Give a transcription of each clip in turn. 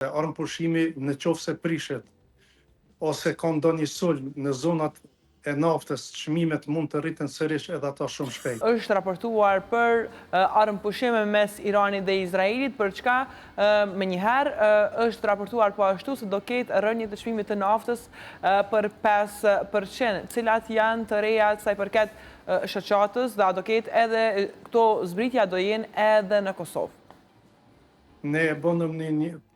Armë pushimi në qoftë se prishet, ose ka ndonjë sulm në zonat e naftës, çmimet mund të rriten sërish edhe ata shumë shpejt. Është raportuar për armë pushime mes Iranit dhe Izraelit, për çka menjëherë është raportuar po ashtu se do ketë rënje të çmimit të naftës për 5%, cilat janë të reja sa i përket shoqatës, dhe do ketë edhe këto zbritja do jenë edhe në Kosovë. Ne e bënëm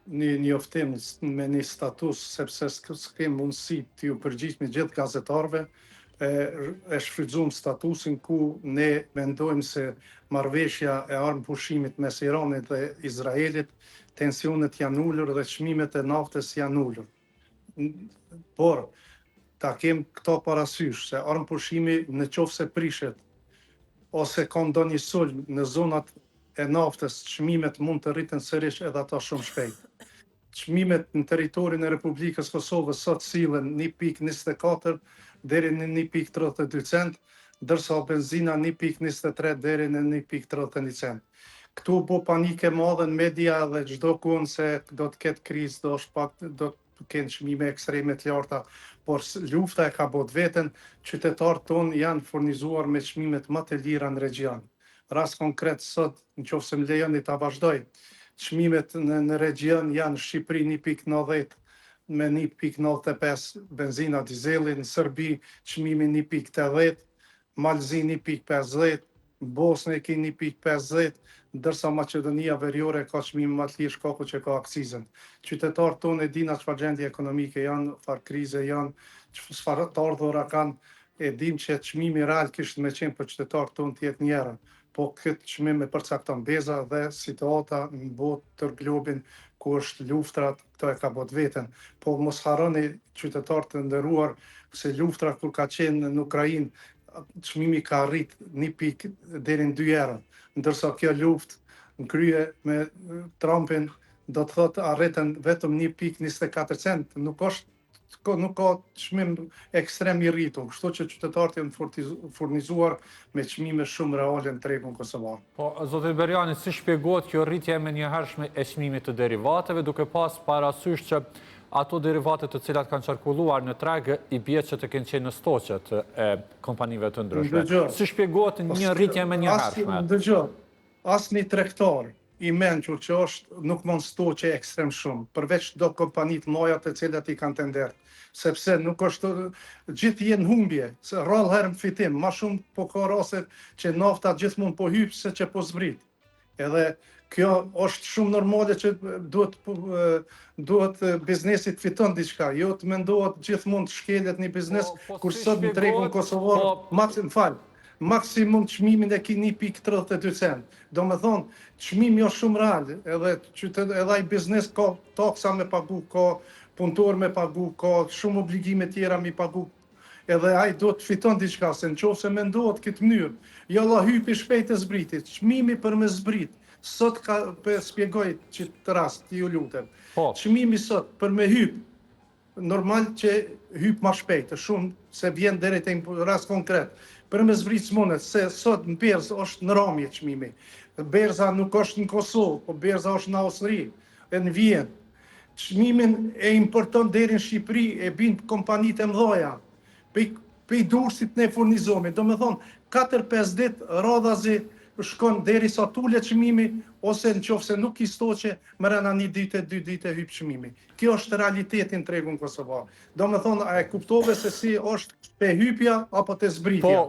një njoftim me një status, sepse s'kem mundësi t'ju përgjigj me gjithë gazetarëve, e shfrytzuam statusin ku ne mendojmë se marrëveshja e armë pushimit mes Iranit dhe Izraelit, tensionet janë ulur dhe çmimet e naftës janë ulur. Por ta kem këto parasysh se armë pushimi në qoftë se prishet, ose ka ndonjë sulm në zonat e naftës, çmimet mund të rriten sërish edhe ata shumë shpejt. Çmimet në territorin e Republikës Kosovës sot sillen 1.24 deri në 1.32 cent, ndërsa benzina 1.23 deri në 1.31 cent. Këtu bo panike madhe në media dhe çdo kohë se do të ketë krizë, do të kenë çmime ekstreme të larta, por lufta e ka bot veten, qytetarët tonë janë furnizuar me çmimet më të lira në regjion. Rast konkret sot, nëse më lejoni ta vazhdoj, çmimet në regjion janë Shqipëri 1.90 me 1.95 benzina dizeli, në Serbi çmimi 1.80, Malzi 1.50, Bosnë e ki 1.50, ndërsa Maqedonia Veriore ka çmim më të lirë shkaku që ka akcizën. Qytetarët tonë e dinë çfarë gjendje ekonomike janë, çfarë krize janë, çfarë të ardhura kanë, e dim që çmimi real kishte me qenë për qytetarët tonë të jetë njëra. Po këtë çmim e përcakton beza dhe situata në botë tër globin ku është luftrat, këto e ka bot veten. Po mos harroni qytetarët të nderuar se luftra kur ka qenë në Ukrainë, çmimi ka arrit 1 pikë deri në 2 euro, ndërsa kjo luftë në krye me Trumpin do të thotë arritën vetëm 1.24 cent, nuk ka çmim ekstrem i rritur, kështu që qytetarët janë furnizuar me çmime shumë reale në tregun kosovar. Po, zotë Berjani, si shpjegohet kjo rritje e menjëhershme e çmimit të derivateve, duke pas parasysh që ato derivate të cilat kanë qarkulluar në treg i bie që të kenë qenë në stoqet e kompanive të ndryshme. Si shpjegohet një rritje e menjëhershme? Dëgjoj, asnjë tregtar i mençur që nuk mund stoqe ekstrem shumë, përveç do kompanit mëdha të cilat i kanë tender, sepse nuk është gjithë jenë humbje, se rrallë herë në fitim, ma shumë po ka raste që nafta gjithmonë po hyp se që po zbrit. Edhe kjo është shumë normale që duhet biznesit fiton diçka, jo të mendohet gjithmonë të shkelet një biznes, kur sot në tregun kosovar, maksimum çmimin e ki 1.32 cent. Do me thonë, çmimi është shumë real, edhe ai biznes ka taksa me pagu, ka punëtor me pagu, ka shumë obligime tjera me pagu, edhe ai do të fiton diçka, se nëse mendohet këtë mënyrë, jo la hypi shpejt e zbritit, çmimi për me zbrit, sot ka shpjegoj që të rast, ju lutem. Çmimi sot për me hyp, normal që hyp ma shpejt, shumë se vjen deri te rast konkret. Për me zbrit smonet, se sot në Berzë është në ramje çmimi. Berza nuk është në Kosovë, po Berza është në Austri, e në Vjenë. Çmimin e importon deri në Shqipëri, e bin kompanitë e mëdha. Pe Durrësit ne furnizohemi. Do me thonë, 4-5 ditë radhazi shkon deri sa tulet çmimi, ose nëse nuk i stoqe, mrena 1 ditë, 2 ditë hyp çmimi. Kjo është realiteti në tregun kosovar. Do me thonë, a e kuptove se si është pe hypja apo te zbritja?